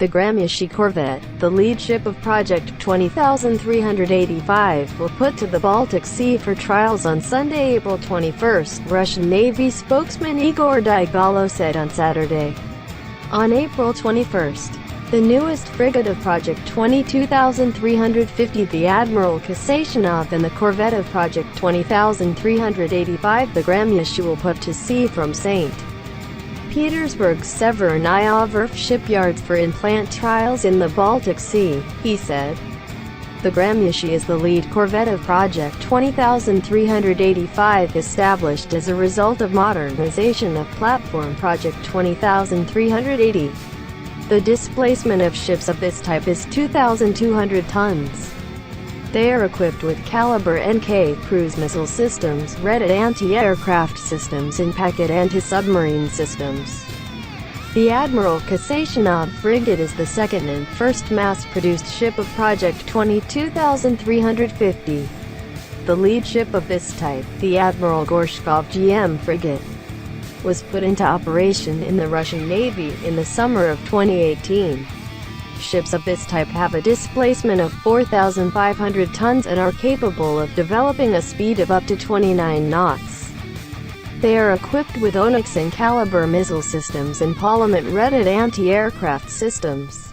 The Gremyashchy corvette, the lead ship of Project 20,385, will put to the Baltic Sea for trials on Sunday, April 21, Russian Navy spokesman Igor Dygalo said on Saturday. On April 21, the newest frigate of Project 22,350, the Admiral Kasatonov, and the corvette of Project 20,385, the Gremyashchy, will put to sea from St. Petersburg's Severnaya Verf shipyard for in-plant trials in the Baltic Sea, he said. The Gremyashchy is the lead corvette of Project 20,385, established as a result of modernization of platform Project 20,380. The displacement of ships of this type is 2,200 tons. They are equipped with Kalibr-NK cruise missile systems, Redut anti-aircraft systems, and packet anti-submarine systems. The Admiral Kasatonov frigate is the second and first mass-produced ship of Project 22,350. The lead ship of this type, the Admiral Gorshkov GM frigate, was put into operation in the Russian Navy in the summer of 2018. Ships of this type have a displacement of 4,500 tons and are capable of developing a speed of up to 29 knots. They are equipped with Oniks and Kalibr missile systems and Poliment-Redut anti-aircraft systems.